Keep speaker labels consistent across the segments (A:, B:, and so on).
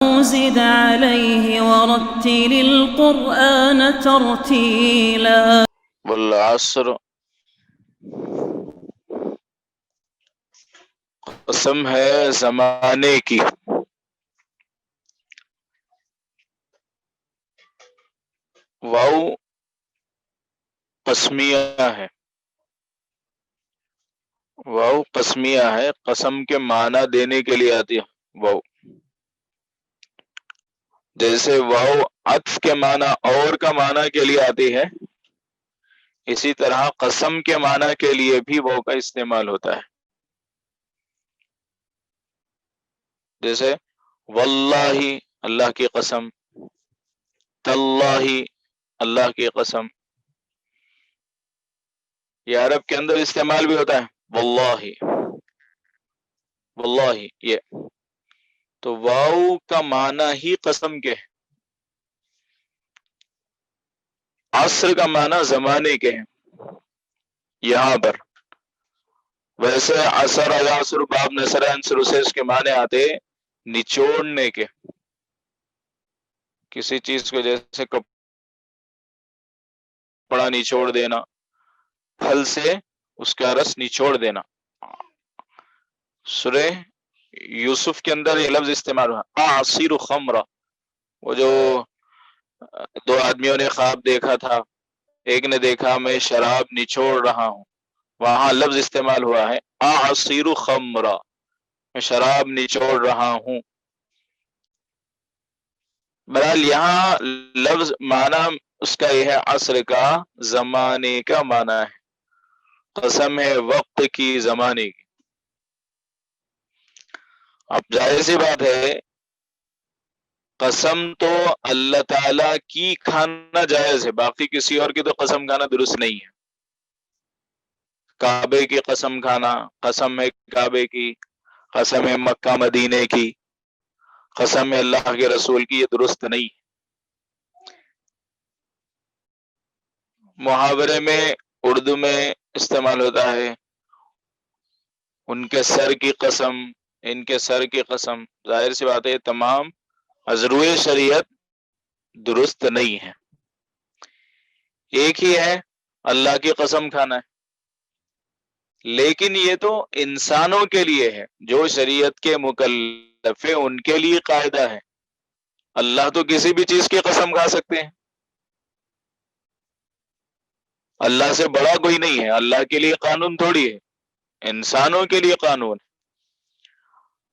A: زد عليه ورتل القرآن ترتيلا.
B: والعصر قسم ہے زمانے کی. واو قسمیہ ہے. واو قسمیہ ہے، قسم کے معنی دینے کے لیے آتی ہے واو. جیسے واو عطف کے معنی اور کا معنی کے لیے آتی ہے، اسی طرح قسم کے معنی کے لیے بھی واو کا استعمال ہوتا ہے. جیسے واللہ اللہ کی قسم، تاللہ اللہ کی قسم. یہ عرب کے اندر استعمال بھی ہوتا ہے واللہ، واللہ. یہ تو واو کا معنی ہی قسم کے ہے، عصر کا معنی زمانے کے ہیں یہاں پر. ویسے عصر یعصر باب نصر انصر سے اس کے معنی آتے نچوڑنے کے. کسی چیز کو جیسے کپڑا نچوڑ دینا، پھل سے اس کا رس نچوڑ دینا. سورہ یوسف کے اندر یہ لفظ استعمال ہوا اعصر خمرہ. وہ جو دو آدمیوں نے خواب دیکھا تھا، ایک نے دیکھا میں شراب نچوڑ رہا ہوں، وہاں لفظ استعمال ہوا ہے اعصر خمرہ، میں شراب نچوڑ رہا ہوں. بہرحال یہاں لفظ معنی اس کا یہ ہے عصر کا، زمانے کا معنی ہے. قسم ہے وقت کی، زمانے کی. اب ظاہر سی بات ہے قسم تو اللہ تعالی کی کھانا جائز ہے، باقی کسی اور کی تو قسم کھانا درست نہیں ہے. کعبے کی قسم کھانا، قسم ہے کعبے کی، قسم ہے مکہ مدینے کی، قسم ہے اللہ کے رسول کی، یہ درست نہیں. محاورے میں اردو میں استعمال ہوتا ہے ان کے سر کی قسم، ان کے سر کی قسم. ظاہر سی بات ہے تمام ازروئے شریعت درست نہیں ہے. ایک ہی ہے اللہ کی قسم کھانا ہے، لیکن یہ تو انسانوں کے لیے ہے، جو شریعت کے مکلف ہیں ان کے لیے قاعدہ ہے. اللہ تو کسی بھی چیز کی قسم کھا سکتے ہیں، اللہ سے بڑا کوئی نہیں ہے. اللہ کے لیے قانون تھوڑی ہے، انسانوں کے لیے قانون ہے.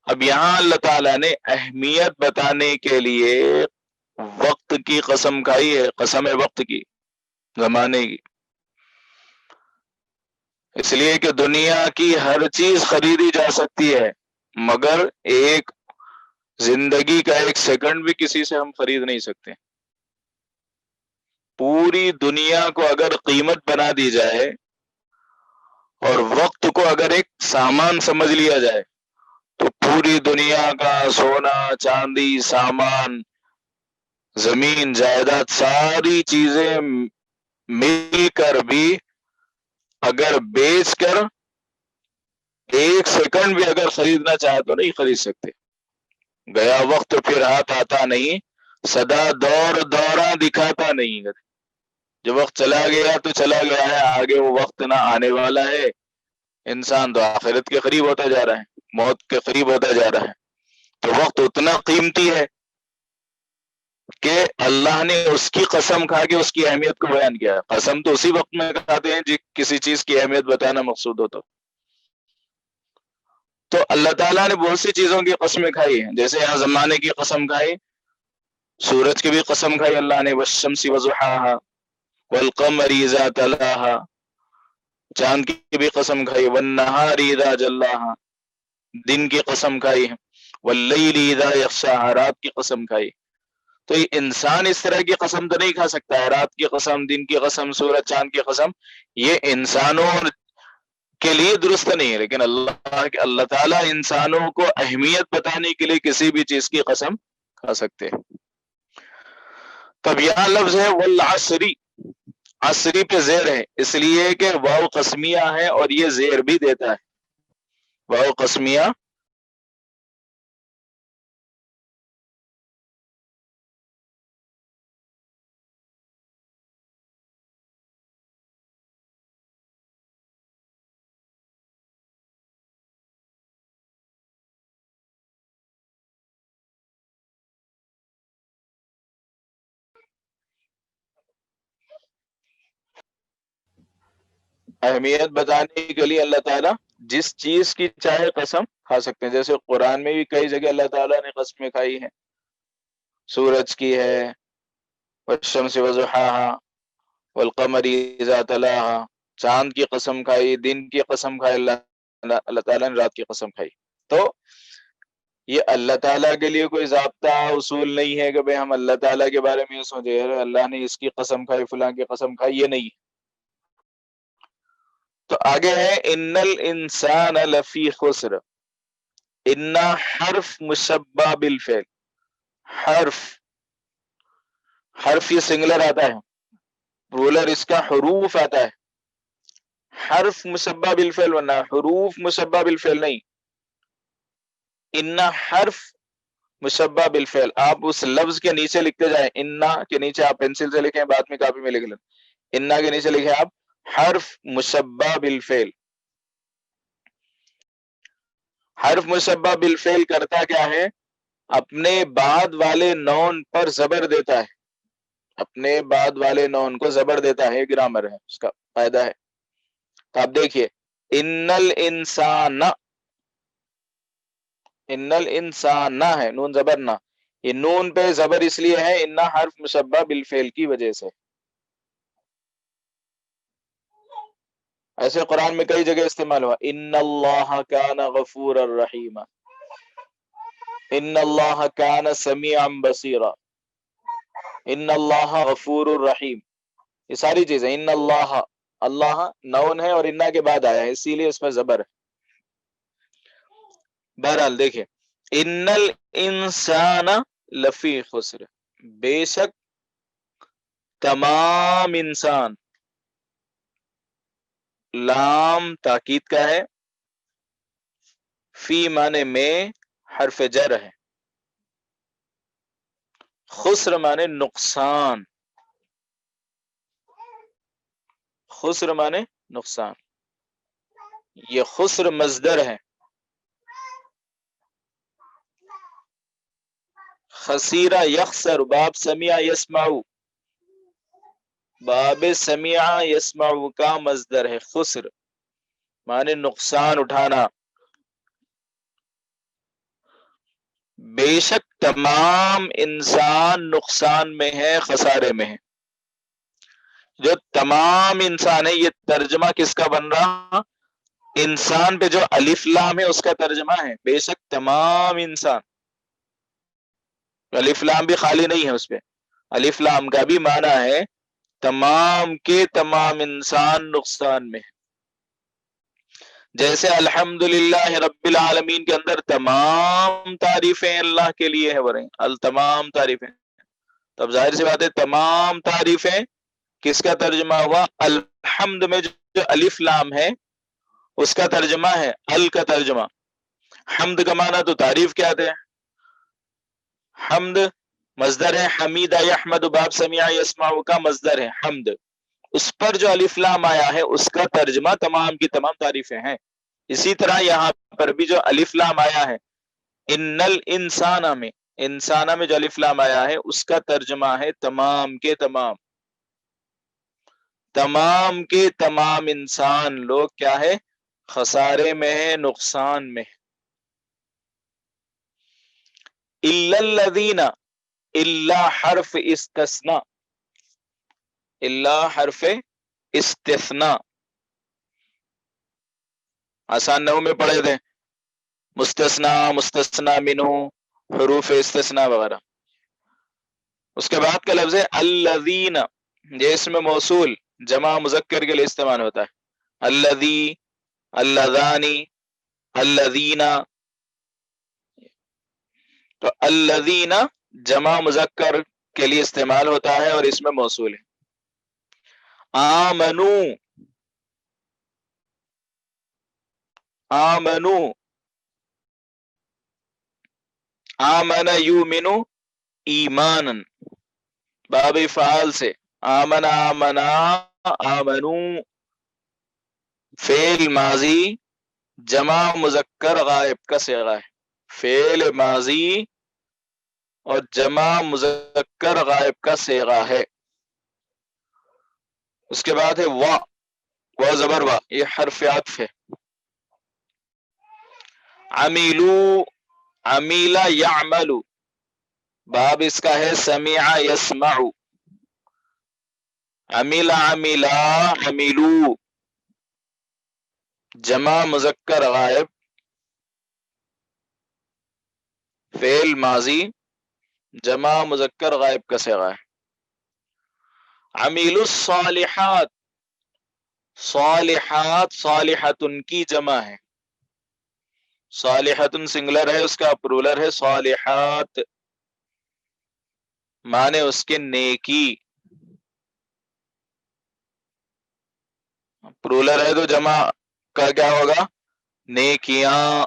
B: اب یہاں اللہ تعالیٰ نے اہمیت بتانے کے لیے وقت کی قسم کھائی ہے، قسم ہے وقت کی، زمانے کی. اس لیے کہ دنیا کی ہر چیز خریدی جا سکتی ہے، مگر ایک زندگی کا ایک سیکنڈ بھی کسی سے ہم خرید نہیں سکتے. پوری دنیا کو اگر قیمت بنا دی جائے اور وقت کو اگر ایک سامان سمجھ لیا جائے تو پوری دنیا کا سونا چاندی سامان زمین جائیداد ساری چیزیں مل کر بھی اگر بیچ کر ایک سیکنڈ بھی اگر خریدنا چاہے تو نہیں خرید سکتے. گیا وقت پھر ہاتھ آتا نہیں، سدا دور دورہ دکھاتا نہیں. جو وقت چلا گیا تو چلا گیا ہے، آگے وہ وقت نہ آنے والا ہے. انسان تو آخرت کے قریب ہوتا جا رہا ہے، موت کے قریب ہوتا جا رہا ہے. تو وقت اتنا قیمتی ہے کہ اللہ نے اس کی قسم کھا کے اس کی اہمیت کو بیان کیا. قسم تو اسی وقت میں کھاتے ہیں جب کسی چیز کی اہمیت بتانا مقصود ہو. تو اللہ تعالیٰ نے بہت سی چیزوں کی قسمیں کھائی ہیں. جیسے یہاں زمانے کی قسم کھائی، سورج کی بھی قسم کھائی اللہ نے، والشمس وضحاها والقمر اذا تلاها. چاند کی بھی قسم کھائی، والنہار اذا جلاها. دن کی قسم کھائی، واللیل اذا یغشاها. رات کی قسم کھائی. تو یہ انسان اس طرح کی قسم تو نہیں کھا سکتا ہے، رات کی قسم، دن کی قسم، سورج چاند کی قسم. یہ انسانوں کے لیے درست نہیں ہے، لیکن اللہ تعالیٰ انسانوں کو اہمیت بتانے کے لیے کسی بھی چیز کی قسم کھا سکتے ہیں. تب یہاں لفظ ہے والعصری، عصری پہ زیر ہے، اس لیے کہ واو قسمیہ ہے اور یہ زیر بھی دیتا ہے. واو قسمیہ اہمیت بتانے کے لیے اللہ تعالیٰ جس چیز کی چاہے قسم کھا سکتے ہیں. جیسے قرآن میں بھی کئی جگہ اللہ تعالیٰ نے قسمیں کھائی ہیں. سورج کی ہے، والشمس وضحاها والقمر اذا تلاها، چاند کی قسم کھائی، دن کی قسم کھائی، اللہ تعالیٰ نے رات کی قسم کھائی. تو یہ اللہ تعالیٰ کے لیے کوئی ضابطہ اصول نہیں ہے کہ بھئی ہم اللہ تعالیٰ کے بارے میں یہ سوچے اللہ نے اس کی قسم کھائی، فلاں کی قسم کھائی، یہ نہیں. تو آگے ہے ان الانسان لفی خسر. ان حرف مشبہ بالفعل. حرف یہ سنگلر آتا ہے، پلورل اس کا حروف آتا ہے. حرف مشبہ بالفعل ورنہ حروف مشبہ بالفعل نہیں. ان حرف مشبہ بالفعل. آپ اس لفظ کے نیچے لکھتے جائیں، انا کے نیچے آپ پینسل سے لکھیں، بعد میں کاپی میں لکھ لیں. انا کے نیچے لکھیں آپ حرف مشبہ بالفعل. حرف مشبہ بالفعل کرتا کیا ہے؟ اپنے بعد والے نون پر زبر دیتا ہے. اپنے بعد والے نون کو زبر دیتا ہے، گرامر ہے، اس کا فائدہ ہے. تو آپ دیکھیے ان الانسان، ان الانسان ہے، نون زبر نہ. یہ نون پہ زبر اس لیے ہے ان حرف مشبہ بالفعل کی وجہ سے. ایسے قرآن میں کئی جگہ استعمال ہوا، ان اللہ کان غفورا رحیما، ان اللہ کان سمیعا بصیرا، ان اللہ غفور الرحیم. یہ ساری چیزیں ان اللہ، اللہ نون ہے اور انا کے بعد آیا ہے، اسی لیے اس میں زبر ہے. بہرحال دیکھیں ان الانسان لفی خسر، بے شک تمام انسان. لام تاکید کا ہے، فی معنی میں حرف جر ہے، خسر معنی نقصان، خسر معنی نقصان. یہ خسر مصدر ہے. خسیرہ یخسر، باب سمیع یسمعو، باب سمیع یسمعو کا مصدر ہے. خسر معنی نقصان اٹھانا. بے شک تمام انسان نقصان میں ہے، خسارے میں ہے. جو تمام انسان ہے، یہ ترجمہ کس کا بن رہا؟ انسان پہ جو الف لام ہے اس کا ترجمہ ہے بے شک تمام انسان. الف لام بھی خالی نہیں ہے، اس پہ الف لام کا بھی معنی ہے تمام کے تمام انسان نقصان میں. جیسے الحمدللہ رب العالمین کے اندر تمام تعریفیں اللہ کے لیے ہے، تمام تعریفیں. تب ظاہر سی بات ہے تمام تعریفیں کس کا ترجمہ ہوا؟ الحمد میں جو الف لام ہے اس کا ترجمہ ہے ال کا ترجمہ. حمد کا معنی تو تعریف کیا ہے، حمد مصدر ہے، حمید یحمد باب سمیع یسمع کا مصدر ہے حمد. اس پر جو الف لام آیا ہے اس کا ترجمہ تمام کی تمام تعریفیں ہیں. اسی طرح یہاں پر بھی جو الف لام آیا ہے ان الانسان میں، انسانہ میں جو الف لام آیا ہے اس کا ترجمہ ہے تمام کے تمام. تمام کے تمام انسان لوگ کیا ہے؟ خسارے میں ہے، نقصان میں. الا الذین، الا حرف استثناء، الا حرف استثناء. آسان نحو میں پڑھے تھے مستثنا، مستثنا منہ، حروف استثناء وغیرہ. اس کے بعد کا لفظ ہے الذین، یہ اسم موصول جمع مذکر کے لیے استعمال ہوتا ہے. الذی، اللذانی، الذین. تو الذین جمع مذکر کے لیے استعمال ہوتا ہے اور اس میں موصول ہے. آمنو، آمنو، آمن یؤمن ایمانا، باب فعال سے آمن، آمنا، آمنو. فعل ماضی جمع مذکر غائب کا صیغہ ہے، فعل ماضی اور جمع مذکر غائب کا صیغہ ہے. اس کے بعد ہے وا، وا زبر وا، یہ حرف عطف ہے. عمیلو، عمیلا یعملو، باب اس کا ہے سمع یسمع. عمیل عمیلا عمیلو، جمع مذکر غائب، فعل ماضی جمع مذکر غائب کا صیغہ ہے. عمیل الصالحات، صالحات صالحتن کی جمع ہے، صالحتن سنگلر ہے، اس کا پرولر ہے صالحات، مانے اس کے نیکی، پرولر ہے تو جمع کا کیا ہوگا؟ نیکیاں.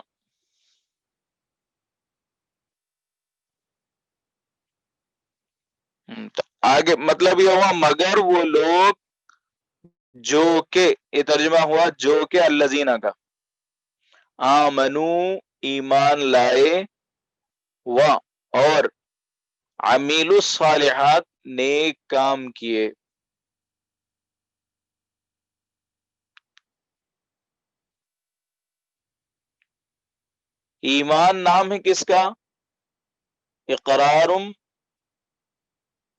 B: تو آگے مطلب یہ ہوا مگر وہ لوگ جو کہ، یہ ترجمہ ہوا جو کہ الذین کا، آمنو ایمان لائے، و اور عمیل الصالحات نیک کام کیے. ایمان نام ہے کس کا؟ اقرار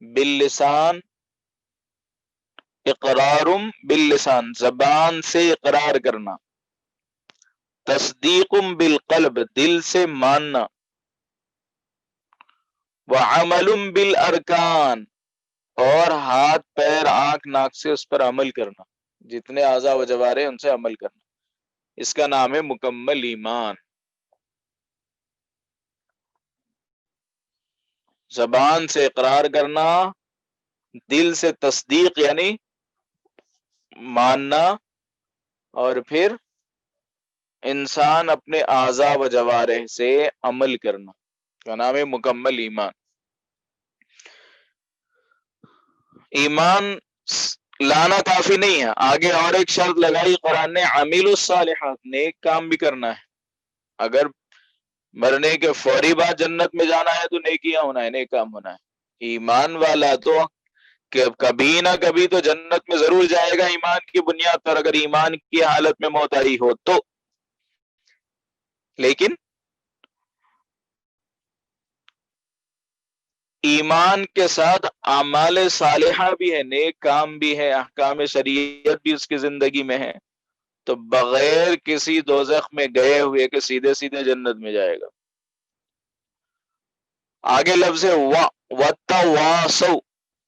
B: باللسان، اقرار باللسان زبان سے اقرار کرنا، تصدیق بالقلب دل سے ماننا، وعمل بالارکان اور ہاتھ پیر آنکھ ناک سے اس پر عمل کرنا، جتنے اعضاء و جوارح ان سے عمل کرنا، اس کا نام ہے مکمل ایمان. زبان سے اقرار کرنا، دل سے تصدیق یعنی ماننا، اور پھر انسان اپنے اعضاء و جوارح سے عمل کرنا کا نام ہے مکمل ایمان. ایمان لانا کافی نہیں ہے، آگے اور ایک شرط لگائی قرآن نے، عامل الصالحات نیک کام بھی کرنا ہے. اگر مرنے کے فوری بعد جنت میں جانا ہے تو نیکیاں ہونا ہے، نیک کام ہونا ہے. ایمان والا تو کہ کبھی نہ کبھی تو جنت میں ضرور جائے گا ایمان کی بنیاد پر، اگر ایمان کی حالت میں موت آئی ہو تو. لیکن ایمان کے ساتھ اعمال صالحہ بھی ہے، نیک کام بھی ہے، احکام شریعت بھی اس کی زندگی میں ہے، تو بغیر کسی دوزخ میں گئے ہوئے کہ سیدھے سیدھے جنت میں جائے گا. آگے لفظ ہے وتواصوا،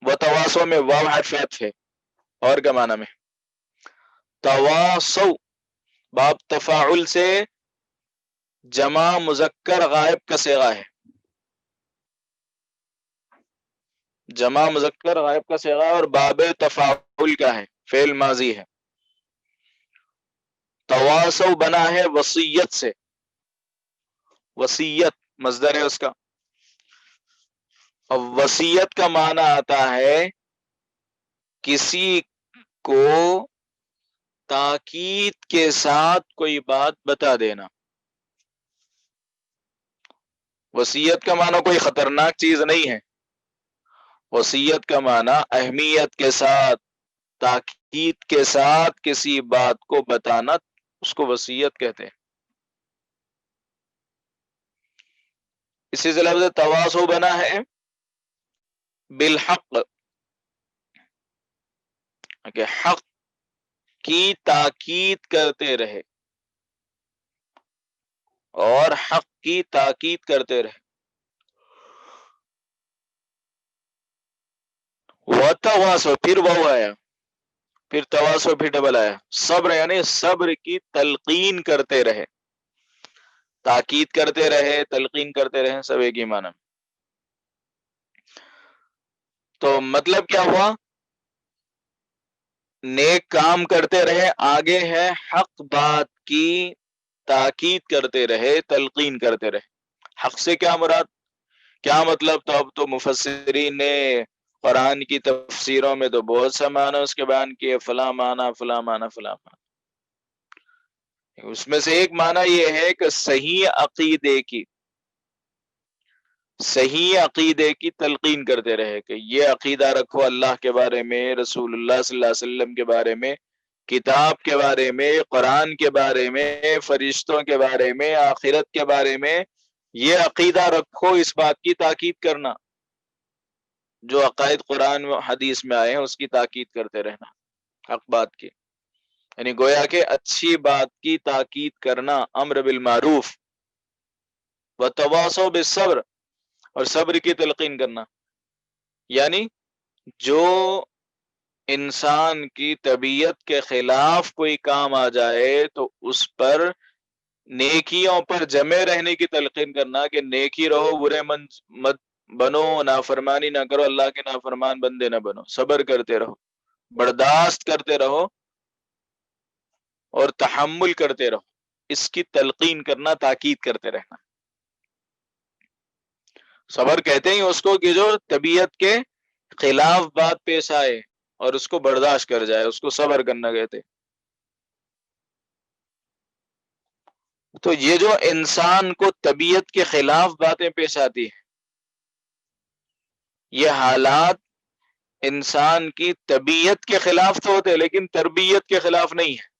B: وتواصوا میں واو حرف عطف ہے، اور کیا معنی میں؟ تواصوا باب تفاعل سے جمع مذکر غائب کا صیغہ ہے، جمع مذکر غائب کا صیغہ اور باب تفاعل کا ہے، فعل ماضی ہے. تواصوا بنا ہے وصیت سے، وصیت مصدر ہے اس کا. اب وصیت کا معنی آتا ہے کسی کو تاکید کے ساتھ کوئی بات بتا دینا. وصیت کا معنی کوئی خطرناک چیز نہیں ہے، وصیت کا معنی اہمیت کے ساتھ تاکید کے ساتھ کسی بات کو بتانا، اس کو وصیت کہتے ہیں. اسی سے لفظ تواصو بنا ہے بالحق، کہ حق کی تاکید کرتے رہے، اور حق کی تاکید کرتے رہے. وتواصوا پھر وہ آیا، پھر تواصو پھر ڈبل آیا، صبر یعنی صبر کی تلقین کرتے رہے، تاکید کرتے رہے، تلقین کرتے رہے، سب ایک ہی معنی. تو مطلب کیا ہوا؟ نیک کام کرتے رہے، آگے ہے حق بات کی تاکید کرتے رہے، تلقین کرتے رہے. حق سے کیا مراد، کیا مطلب؟ تو اب تو مفسرین نے قرآن کی تفسیروں میں تو بہت سا معنی اس کے بیان کیے، فلاں معنی فلاں معنی فلاں معنی. اس میں سے ایک معنی یہ ہے کہ صحیح عقیدے کی تلقین کرتے رہے، کہ یہ عقیدہ رکھو اللہ کے بارے میں، رسول اللہ صلی اللہ علیہ وسلم کے بارے میں، کتاب کے بارے میں، قرآن کے بارے میں، فرشتوں کے بارے میں، آخرت کے بارے میں یہ عقیدہ رکھو، اس بات کی تاکید کرنا، جو عقائد قرآن و حدیث میں آئے ہیں اس کی تاکید کرتے رہنا، حق بات کی، یعنی گویا کہ اچھی بات کی تاکید کرنا، امر بالمعروف وتواصوا بالصبر، اور صبر کی تلقین کرنا، یعنی جو انسان کی طبیعت کے خلاف کوئی کام آ جائے تو اس پر نیکیوں پر جمے رہنے کی تلقین کرنا، کہ نیکی رہو، برے مت بنو، نافرمانی نہ کرو، اللہ کے نافرمان بندے نہ بنو، صبر کرتے رہو، برداشت کرتے رہو اور تحمل کرتے رہو، اس کی تلقین کرنا، تاکید کرتے رہنا۔ صبر کہتے ہیں اس کو کہ جو طبیعت کے خلاف بات پیش آئے اور اس کو برداشت کر جائے، اس کو صبر کرنا کہتے۔ تو یہ جو انسان کو طبیعت کے خلاف باتیں پیش آتی ہیں، یہ حالات انسان کی طبیعت کے خلاف تو ہوتے ہیں لیکن تربیت کے خلاف نہیں ہے۔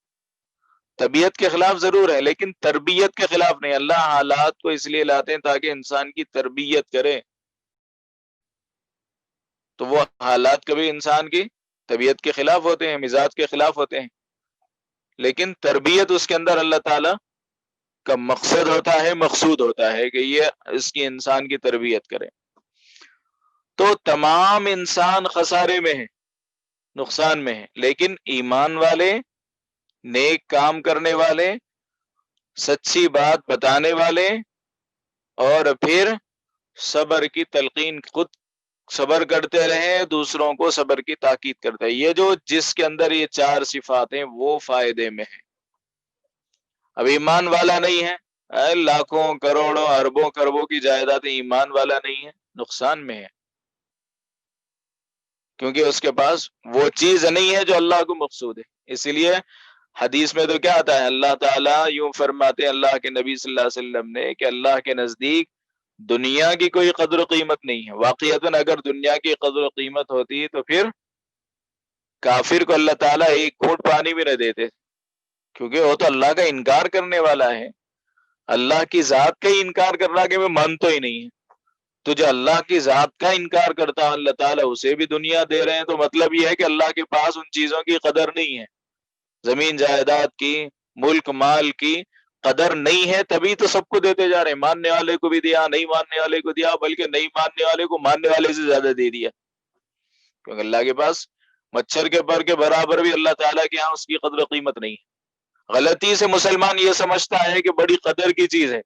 B: طبیعت کے خلاف ضرور ہے لیکن تربیت کے خلاف نہیں۔ اللہ حالات کو اس لیے لاتے ہیں تاکہ انسان کی تربیت کرے، تو وہ حالات کبھی انسان کی طبیعت کے خلاف ہوتے ہیں، مزاج کے خلاف ہوتے ہیں، لیکن تربیت اس کے اندر اللہ تعالی کا مقصد ہوتا ہے، مقصود ہوتا ہے کہ یہ اس کی انسان کی تربیت کرے۔ تو تمام انسان خسارے میں ہیں، نقصان میں ہیں، لیکن ایمان والے، نیک کام کرنے والے، سچی بات بتانے والے، اور پھر صبر کی تلقین، خود صبر کرتے رہیں، دوسروں کو صبر کی تاکید کرتے ہیں، یہ جو جس کے اندر یہ چار صفات ہیں وہ فائدے میں ہیں۔ اب ایمان والا نہیں ہے، لاکھوں کروڑوں اربوں کربوں کی جائیداد، ایمان والا نہیں ہے، نقصان میں ہے، کیونکہ اس کے پاس وہ چیز نہیں ہے جو اللہ کو مقصود ہے۔ اسی لیے حدیث میں تو کیا آتا ہے، اللہ تعالیٰ یوں فرماتے ہیں اللہ کے نبی صلی اللہ علیہ وسلم نے کہ اللہ کے نزدیک دنیا کی کوئی قدر و قیمت نہیں ہے۔ واقعتاً اگر دنیا کی قدر و قیمت ہوتی تو پھر کافر کو اللہ تعالیٰ ایک گھونٹ پانی بھی نہ دیتے، کیونکہ وہ تو اللہ کا انکار کرنے والا ہے، اللہ کی ذات کا ہی انکار کر رہا کہ میں مانتا ہی نہیں ہے۔ تو جو اللہ کی ذات کا انکار کرتا ہے اللہ تعالیٰ اسے بھی دنیا دے رہے ہیں، تو مطلب یہ ہے کہ اللہ کے پاس ان چیزوں کی قدر نہیں ہے، زمین جائیداد کی، ملک مال کی قدر نہیں ہے، تبھی تو سب کو دیتے جا رہے ہیں، ماننے والے کو بھی دیا، نہیں ماننے والے کو دیا، بلکہ نہیں ماننے والے کو ماننے والے سے زیادہ دے دیا، کیونکہ اللہ کے پاس مچھر کے پر کے برابر بھی اللہ تعالیٰ کے ہاں اس کی قدر و قیمت نہیں ہے۔ غلطی سے مسلمان یہ سمجھتا ہے کہ بڑی قدر کی چیز ہے،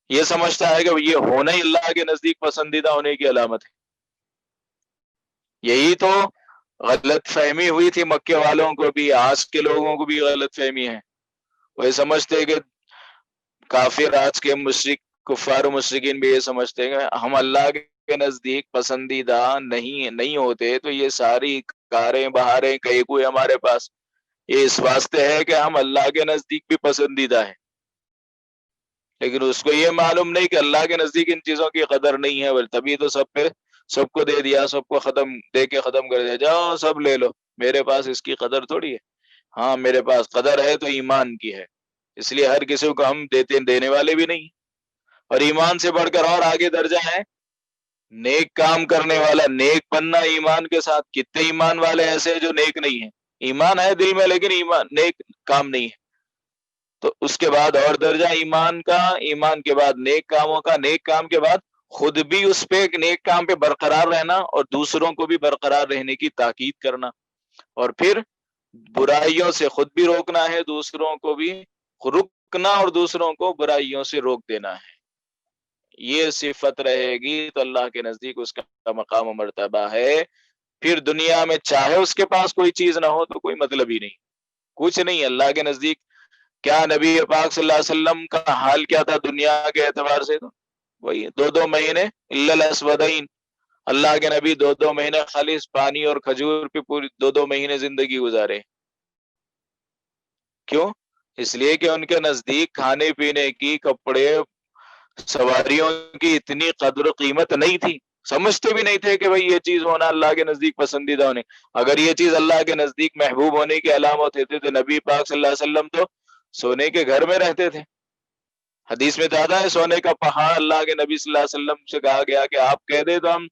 B: یہ سمجھتا ہے کہ یہ ہونا ہی اللہ کے نزدیک پسندیدہ ہونے کی علامت ہے۔ یہی تو غلط فہمی ہوئی تھی مکے والوں کو بھی، آج کے لوگوں کو بھی غلط فہمی ہے، وہ سمجھتے کہ کافر آج کے مشرک کفار و مشرکین بھی یہ سمجھتے ہیں کہ ہم اللہ کے نزدیک پسندیدہ نہیں ہوتے، تو یہ ساری کاریں بہاریں کئی کوئی ہمارے پاس، یہ اس واسطے ہے کہ ہم اللہ کے نزدیک بھی پسندیدہ ہیں، لیکن اس کو یہ معلوم نہیں کہ اللہ کے نزدیک ان چیزوں کی قدر نہیں ہے، تبھی تو سب کو دے دیا، سب کو دے کے ختم کر دیا، جاؤ سب لے لو، میرے پاس اس کی قدر تھوڑی ہے۔ ہاں میرے پاس قدر ہے تو ایمان کی ہے، اس لیے ہر کسی کو ہم دینے والے بھی نہیں، اور ایمان سے بڑھ کر اور آگے درجہ ہے نیک کام کرنے والا، نیک بننا ایمان کے ساتھ۔ کتنے ایمان والے ایسے جو نیک نہیں ہیں، ایمان ہے دل میں لیکن ایمان نیک کام نہیں ہے، تو اس کے بعد اور درجہ ایمان کا، ایمان کے بعد نیک کاموں کا، نیک کام کے بعد خود بھی اس پہ نیک کام پہ برقرار رہنا اور دوسروں کو بھی برقرار رہنے کی تاکید کرنا، اور پھر برائیوں سے خود بھی روکنا ہے، دوسروں کو بھی رکنا اور دوسروں کو برائیوں سے روک دینا ہے۔ یہ صفت رہے گی تو اللہ کے نزدیک اس کا مقام و مرتبہ ہے۔ پھر دنیا میں چاہے اس کے پاس کوئی چیز نہ ہو تو کوئی مطلب ہی نہیں، کچھ نہیں اللہ کے نزدیک۔ کیا نبی پاک صلی اللہ علیہ وسلم کا حال کیا تھا دنیا کے اعتبار سے؟ تو وہی 2 مہینے الا الاسودین، اللہ کے نبی 2 مہینے خالص پانی اور کھجور پہ پوری 2 مہینے زندگی گزارے۔ کیوں؟ اس لیے کہ ان کے نزدیک کھانے پینے کی، کپڑے، سواریوں کی اتنی قدر و قیمت نہیں تھی، سمجھتے بھی نہیں تھے کہ بھئی یہ چیز ہونا اللہ کے نزدیک پسندیدہ ہونے. اگر یہ چیز اللہ کے نزدیک محبوب ہونے کی علامت ہوتی تو نبی پاک صلی اللہ علیہ وسلم تو سونے کے گھر میں رہتے تھے. حدیث میں دادا ہے سونے کا پہاڑ اللہ کے نبی صلی اللہ علیہ وسلم سے کہا گیا کہ آپ کہہ دے تو ہم,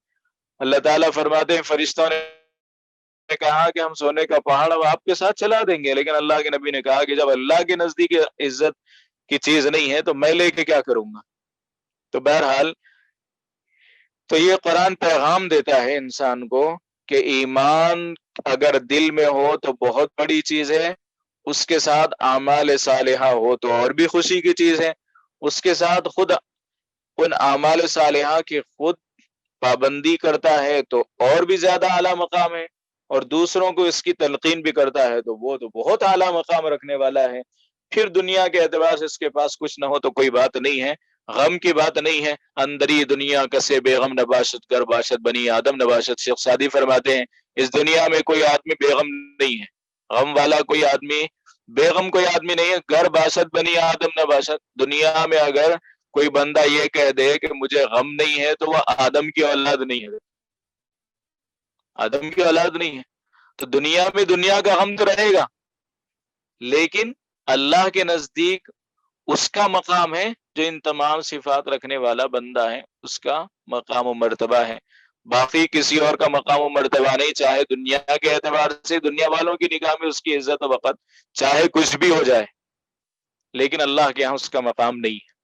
B: اللہ تعالیٰ فرماتے ہیں فرشتوں نے کہا کہ ہم سونے کا پہاڑ اب آپ کے ساتھ چلا دیں گے, لیکن اللہ کے نبی نے کہا کہ جب اللہ کے نزدیک عزت کی چیز نہیں ہے تو میں لے کے کیا کروں گا. تو بہرحال تو یہ قرآن پیغام دیتا ہے انسان کو کہ ایمان اگر دل میں ہو تو بہت بڑی چیز ہے, اس کے ساتھ اعمال صالحہ ہو تو اور بھی خوشی کی چیز ہے, اس کے ساتھ خود ان اعمال صالحہ کی خود پابندی کرتا ہے تو اور بھی زیادہ اعلیٰ مقام ہے, اور دوسروں کو اس کی تلقین بھی کرتا ہے تو وہ تو بہت اعلیٰ مقام رکھنے والا ہے. پھر دنیا کے اعتبار سے اس کے پاس کچھ نہ ہو تو کوئی بات نہیں ہے, غم کی بات نہیں ہے. اندری دنیا کسے بیغم نباشت گر باشد بنی آدم نباشت. شیخ سعدی فرماتے ہیں اس دنیا میں کوئی آدمی بیغم نہیں ہے, غم والا کوئی آدمی, بیغم کوئی آدمی نہیں ہے. گر باشد بنی آدم نباشت, دنیا میں اگر کوئی بندہ یہ کہہ دے کہ مجھے غم نہیں ہے تو وہ آدم کی اولاد نہیں ہے, آدم کی اولاد نہیں ہے. تو دنیا میں دنیا کا غم تو رہے گا, لیکن اللہ کے نزدیک اس کا مقام ہے جو ان تمام صفات رکھنے والا بندہ ہے, اس کا مقام و مرتبہ ہے. باقی کسی اور کا مقام و مرتبہ نہیں, چاہے دنیا کے اعتبار سے دنیا والوں کی نگاہ میں اس کی عزت و وقت چاہے کچھ بھی ہو جائے, لیکن اللہ کے یہاں اس کا مقام نہیں ہے.